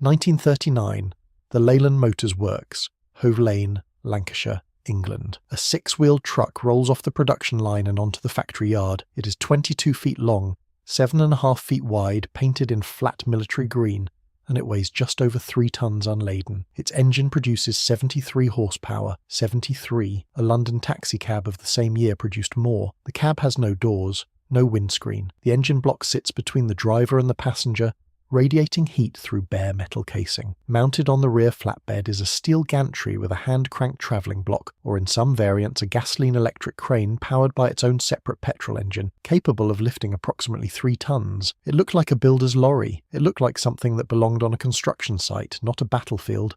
1939. The Leyland Motors Works, Hove Lane, Lancashire, England. A 6-wheeled truck rolls off the production line and onto the factory yard. It is 22 feet long, 7.5 feet wide, painted in flat military green, and it weighs just over 3 tons unladen. Its engine produces 73 horsepower. 73. A London taxicab of the same year produced more. The cab has no doors, no windscreen. The engine block sits between the driver and the passenger, radiating heat through bare metal casing. Mounted on the rear flatbed is a steel gantry with a hand-cranked travelling block, or in some variants a gasoline-electric crane powered by its own separate petrol engine, capable of lifting approximately 3 tons. It looked like a builder's lorry. It looked like something that belonged on a construction site, not a battlefield.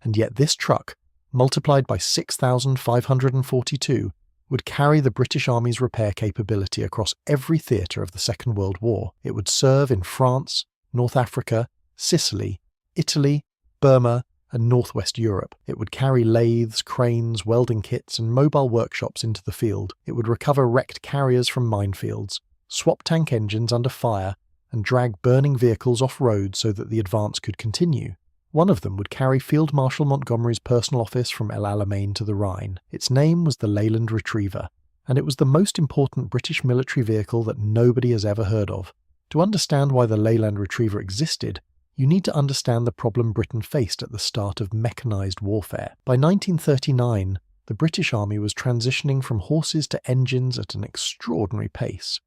And yet this truck, multiplied by 6,542, would carry the British Army's repair capability across every theatre of the Second World War. It would serve in France, North Africa, Sicily, Italy, Burma, and northwest Europe. It would carry lathes, cranes, welding kits, and mobile workshops into the field. It would recover wrecked carriers from minefields, swap tank engines under fire, and drag burning vehicles off-road so that the advance could continue. One of them would carry Field Marshal Montgomery's personal office from El Alamein to the Rhine. Its name was the Leyland Retriever, and it was the most important British military vehicle that nobody has ever heard of. To understand why the Leyland Retriever existed, you need to understand the problem Britain faced at the start of mechanised warfare. By 1939, the British Army was transitioning from horses to engines at an extraordinary pace.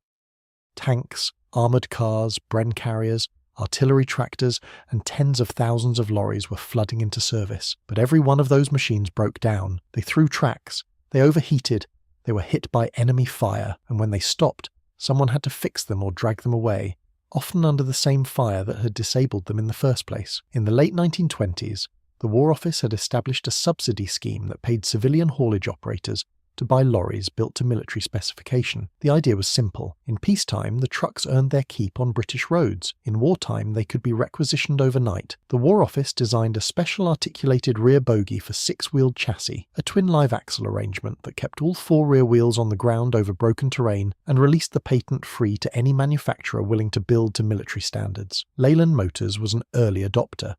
Tanks, armoured cars, Bren carriers, artillery tractors, and tens of thousands of lorries were flooding into service. But every one of those machines broke down. They threw tracks, they overheated, they were hit by enemy fire, and when they stopped, someone had to fix them or drag them away, often under the same fire that had disabled them in the first place. In the late 1920s, the War Office had established a subsidy scheme that paid civilian haulage operators to buy lorries built to military specification. The idea was simple. In peacetime, the trucks earned their keep on British roads. In wartime, they could be requisitioned overnight. The War Office designed a special articulated rear bogie for 6-wheeled chassis, a twin live axle arrangement that kept all 4 rear wheels on the ground over broken terrain and released the patent free to any manufacturer willing to build to military standards. Leyland Motors was an early adopter.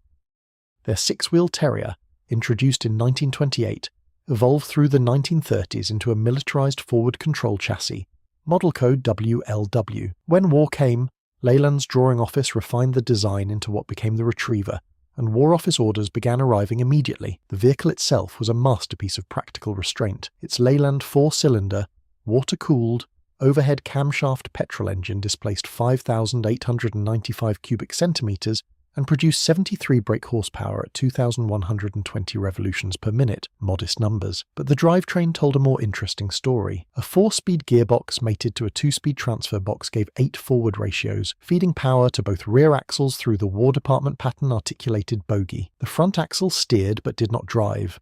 Their 6-wheel Terrier, introduced in 1928, evolved through the 1930s into a militarised forward control chassis, model code WLW. When war came, Leyland's drawing office refined the design into what became the Retriever, and War Office orders began arriving immediately. The vehicle itself was a masterpiece of practical restraint. Its Leyland 4-cylinder, water-cooled, overhead camshaft petrol engine displaced 5,895 cubic centimetres and produced 73 brake horsepower at 2,120 revolutions per minute, modest numbers. But the drivetrain told a more interesting story. A 4-speed gearbox mated to a 2-speed transfer box gave 8 forward ratios, feeding power to both rear axles through the War Department pattern articulated bogie. The front axle steered but did not drive.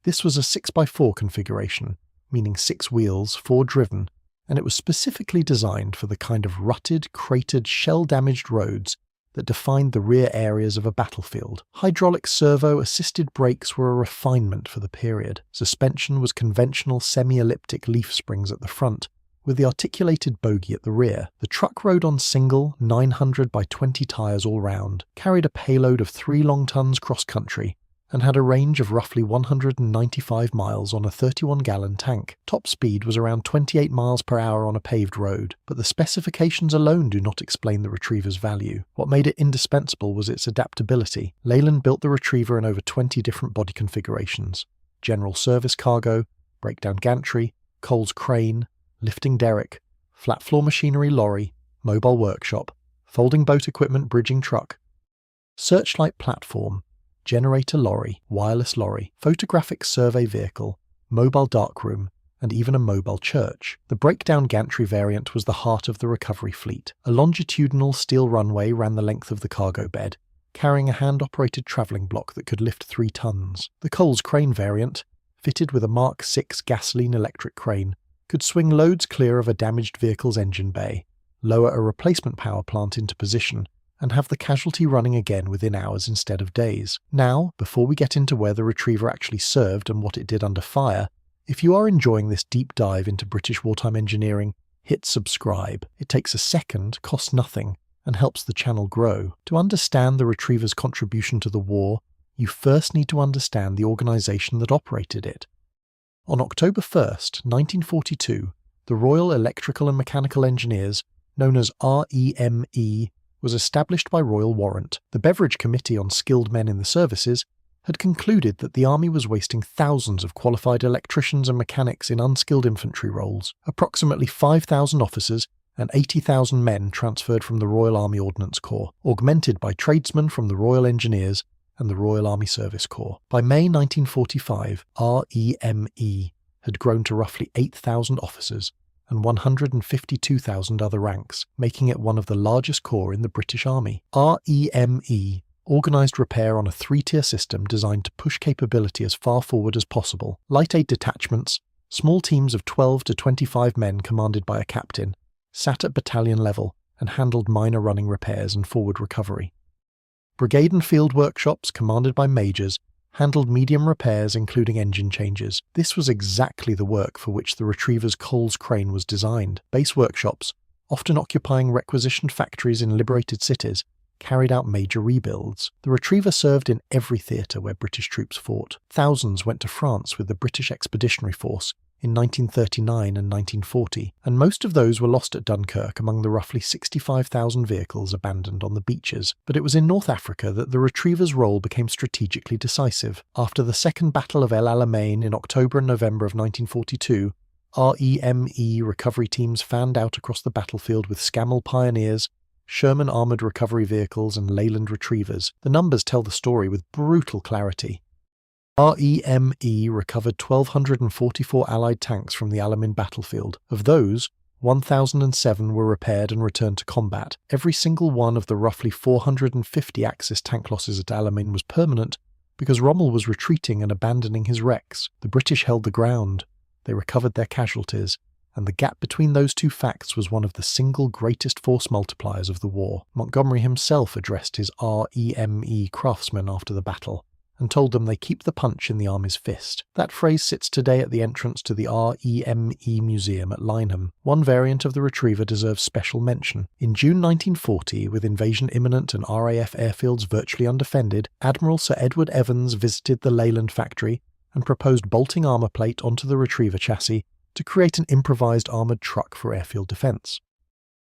This was a 6x4 configuration, meaning 6 wheels, 4 driven, and it was specifically designed for the kind of rutted, cratered, shell-damaged roads that defined the rear areas of a battlefield. Hydraulic servo-assisted brakes were a refinement for the period. Suspension was conventional semi-elliptic leaf springs at the front, with the articulated bogie at the rear. The truck rode on single 900 by 20 tyres all round, carried a payload of 3 long tons cross-country, and had a range of roughly 195 miles on a 31-gallon tank. Top speed was around 28 miles per hour on a paved road, but the specifications alone do not explain the Retriever's value. What made it indispensable was its adaptability. Leyland built the Retriever in over 20 different body configurations: general service cargo, breakdown gantry, Coles crane, lifting derrick, flat floor machinery lorry, mobile workshop, folding boat equipment bridging truck, searchlight platform, generator lorry, wireless lorry, photographic survey vehicle, mobile darkroom, and even a mobile church. The breakdown gantry variant was the heart of the recovery fleet. A longitudinal steel runway ran the length of the cargo bed, carrying a hand-operated travelling block that could lift 3 tons. The Coles crane variant, fitted with a Mark VI gasoline-electric crane, could swing loads clear of a damaged vehicle's engine bay, lower a replacement power plant into position, and have the casualty running again within hours instead of days. Now, before we get into where the Retriever actually served and what it did under fire, if you are enjoying this deep dive into British wartime engineering, hit subscribe. It takes a second, costs nothing, and helps the channel grow. To understand the Retriever's contribution to the war, you first need to understand the organisation that operated it. On October 1st, 1942, the Royal Electrical and Mechanical Engineers, known as REME, was established by royal warrant. The Beveridge Committee on Skilled Men in the Services had concluded that the army was wasting thousands of qualified electricians and mechanics in unskilled infantry roles. Approximately 5,000 officers and 80,000 men transferred from the Royal Army Ordnance Corps, augmented by tradesmen from the Royal Engineers and the Royal Army Service Corps. By May 1945, REME had grown to roughly 8,000 officers and 152,000 other ranks, making it one of the largest corps in the British Army. REME organised repair on a three-tier system designed to push capability as far forward as possible. Light aid detachments, small teams of 12 to 25 men commanded by a captain, sat at battalion level and handled minor running repairs and forward recovery. Brigade and field workshops, commanded by majors, handled medium repairs including engine changes. This was exactly the work for which the Retriever's Coles crane was designed. Base workshops, often occupying requisitioned factories in liberated cities, carried out major rebuilds. The Retriever served in every theatre where British troops fought. Thousands went to France with the British Expeditionary Force in 1939 and 1940, and most of those were lost at Dunkirk among the roughly 65,000 vehicles abandoned on the beaches. But it was in North Africa that the Retriever's role became strategically decisive. After the Second Battle of El Alamein in October and November of 1942, REME recovery teams fanned out across the battlefield with Scammell Pioneers, Sherman armoured recovery vehicles and Leyland Retrievers. The numbers tell the story with brutal clarity. REME recovered 1,244 Allied tanks from the Alamein battlefield. Of those, 1,007 were repaired and returned to combat. Every single one of the roughly 450 Axis tank losses at Alamein was permanent because Rommel was retreating and abandoning his wrecks. The British held the ground. They recovered their casualties, and the gap between those two facts was one of the single greatest force multipliers of the war. Montgomery himself addressed his REME craftsmen after the battle and told them they keep the punch in the army's fist. That phrase sits today at the entrance to the REME Museum at Lynham. One variant of the Retriever deserves special mention. In June 1940, with invasion imminent and RAF airfields virtually undefended, Admiral Sir Edward Evans visited the Leyland factory and proposed bolting armour plate onto the Retriever chassis to create an improvised armoured truck for airfield defence.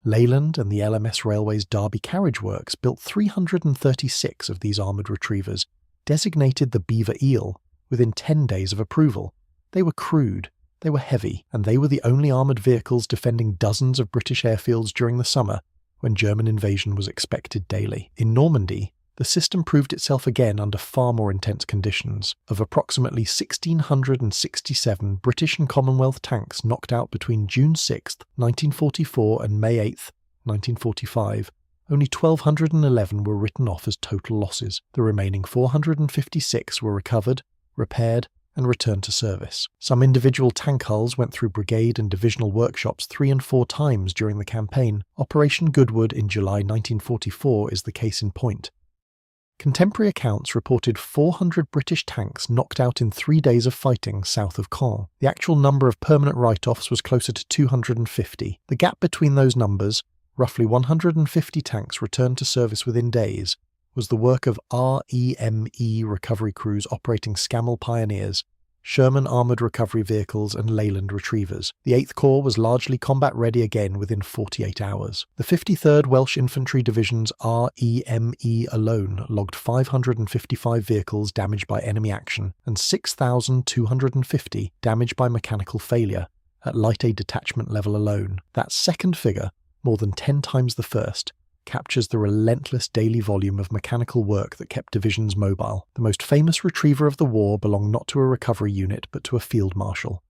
Leyland and the LMS Railway's Derby Carriage Works built 336 of these armoured Retrievers, designated the Beaver-Eel, within 10 days of approval. They were crude, they were heavy, and they were the only armoured vehicles defending dozens of British airfields during the summer when German invasion was expected daily. In Normandy, the system proved itself again under far more intense conditions. Of approximately 1,667 British and Commonwealth tanks knocked out between June 6, 1944 and May 8, 1945, only 1,211 were written off as total losses. The remaining 456 were recovered, repaired, and returned to service. Some individual tank hulls went through brigade and divisional workshops 3 and 4 times during the campaign. Operation Goodwood in July 1944 is the case in point. Contemporary accounts reported 400 British tanks knocked out in 3 days of fighting south of Caen. The actual number of permanent write-offs was closer to 250. The gap between those numbers, roughly 150 tanks returned to service within days, was the work of REME recovery crews operating Scammell Pioneers, Sherman armoured recovery vehicles and Leyland Retrievers. The 8th Corps was largely combat-ready again within 48 hours. The 53rd Welsh Infantry Division's REME alone logged 555 vehicles damaged by enemy action and 6,250 damaged by mechanical failure at light aid detachment level alone. That second figure, more than 10 times the first, captures the relentless daily volume of mechanical work that kept divisions mobile. The most famous Retriever of the war belonged not to a recovery unit but to a field marshal.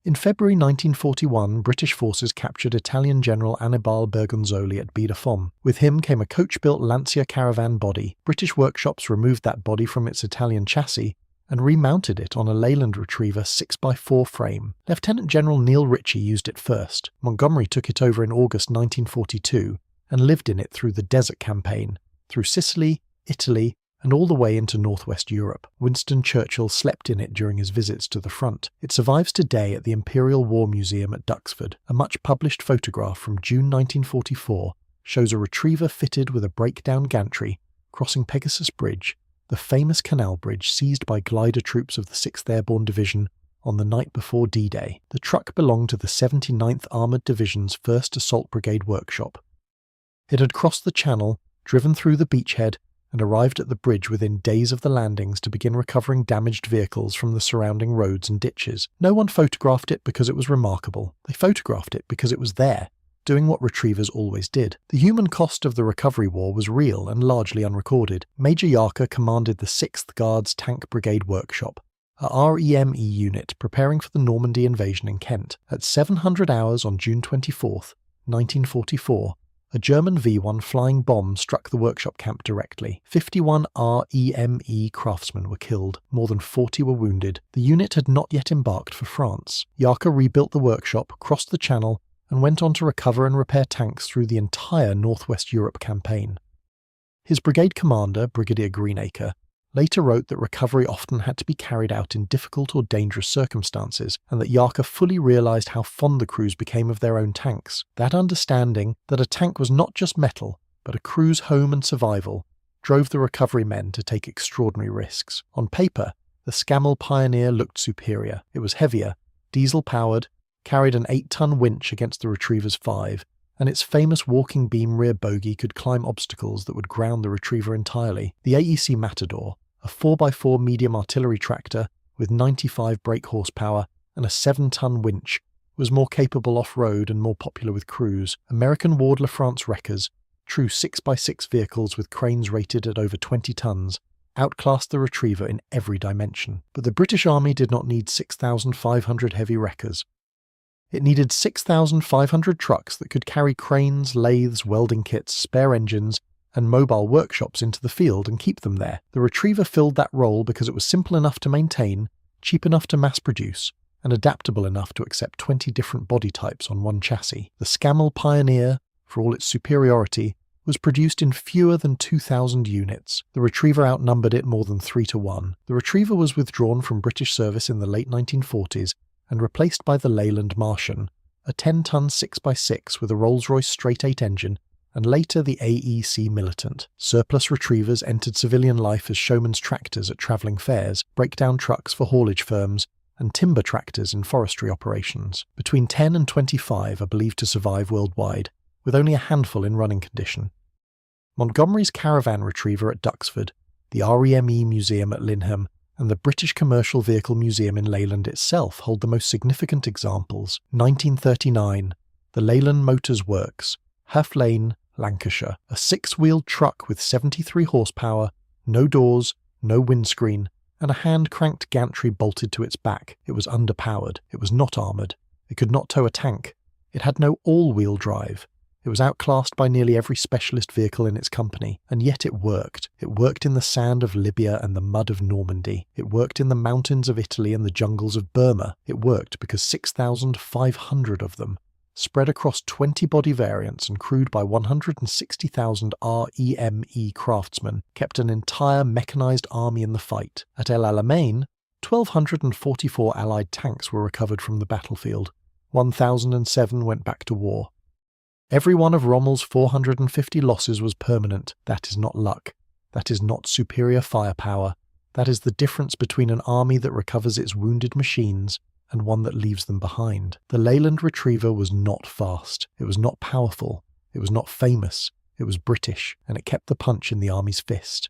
In February 1941, British forces captured Italian General Annibale Bergonzoli at Bieda-Fom. With him came a coach-built Lancia caravan body. British workshops removed that body from its Italian chassis and remounted it on a Leyland Retriever 6x4 frame. Lieutenant General Neil Ritchie used it first. Montgomery took it over in August 1942 and lived in it through the Desert Campaign, through Sicily, Italy, and all the way into northwest Europe. Winston Churchill slept in it during his visits to the front. It survives today at the Imperial War Museum at Duxford. A much-published photograph from June 1944 shows a retriever fitted with a breakdown gantry crossing Pegasus Bridge, the famous canal bridge seized by glider troops of the 6th Airborne Division on the night before D-Day. The truck belonged to the 79th Armoured Division's 1st Assault Brigade workshop. It had crossed the channel, driven through the beachhead, and arrived at the bridge within days of the landings to begin recovering damaged vehicles from the surrounding roads and ditches. No one photographed it because it was remarkable. They photographed it because it was there, doing what retrievers always did. The human cost of the recovery war was real and largely unrecorded. Major Yarker commanded the 6th Guards Tank Brigade Workshop, a REME unit preparing for the Normandy invasion in Kent. At 700 hours on June 24, 1944, a German V-1 flying bomb struck the workshop camp directly. 51 REME craftsmen were killed, more than 40 were wounded. The unit had not yet embarked for France. Yarker rebuilt the workshop, crossed the channel, and went on to recover and repair tanks through the entire Northwest Europe campaign. His brigade commander, Brigadier Greenacre, later wrote that recovery often had to be carried out in difficult or dangerous circumstances, and that Yarker fully realised how fond the crews became of their own tanks. That understanding that a tank was not just metal, but a crew's home and survival, drove the recovery men to take extraordinary risks. On paper, the Scammell Pioneer looked superior. It was heavier, diesel-powered, carried an 8-ton winch against the Retriever's 5, and its famous walking beam rear bogie could climb obstacles that would ground the Retriever entirely. The AEC Matador, a 4x4 medium artillery tractor with 95 brake horsepower and a 7-ton winch, was more capable off-road and more popular with crews. American Ward LaFrance wreckers, true 6x6 vehicles with cranes rated at over 20 tons, outclassed the Retriever in every dimension. But the British Army did not need 6,500 heavy wreckers. It needed 6,500 trucks that could carry cranes, lathes, welding kits, spare engines, and mobile workshops into the field and keep them there. The Retriever filled that role because it was simple enough to maintain, cheap enough to mass produce, and adaptable enough to accept 20 different body types on one chassis. The Scammell Pioneer, for all its superiority, was produced in fewer than 2,000 units. The Retriever outnumbered it more than 3 to 1. The Retriever was withdrawn from British service in the late 1940s and replaced by the Leyland Marshal, a 10-ton 6x6 with a Rolls-Royce straight-8 engine, and later the AEC Militant. Surplus Retrievers entered civilian life as showman's tractors at travelling fairs, breakdown trucks for haulage firms, and timber tractors in forestry operations. Between 10 and 25 are believed to survive worldwide, with only a handful in running condition. Montgomery's Caravan Retriever at Duxford, the REME Museum at Lynham, and the British Commercial Vehicle Museum in Leyland itself hold the most significant examples. 1939, the Leyland Motors Works, Half Lane, Lancashire, a 6-wheeled truck with 73 horsepower, no doors, no windscreen, and a hand-cranked gantry bolted to its back. It was underpowered. It was not armoured. It could not tow a tank. It had no all-wheel drive. It was outclassed by nearly every specialist vehicle in its company, and yet it worked. It worked in the sand of Libya and the mud of Normandy. It worked in the mountains of Italy and the jungles of Burma. It worked because 6,500 of them, spread across 20 body variants and crewed by 160,000 REME craftsmen, kept an entire mechanised army in the fight. At El Alamein, 1,244 Allied tanks were recovered from the battlefield. 1,007 went back to war. Every one of Rommel's 450 losses was permanent. That is not luck. That is not superior firepower. That is the difference between an army that recovers its wounded machines and one that leaves them behind. The Leyland Retriever was not fast. It was not powerful. It was not famous. It was British, and it kept the punch in the army's fist.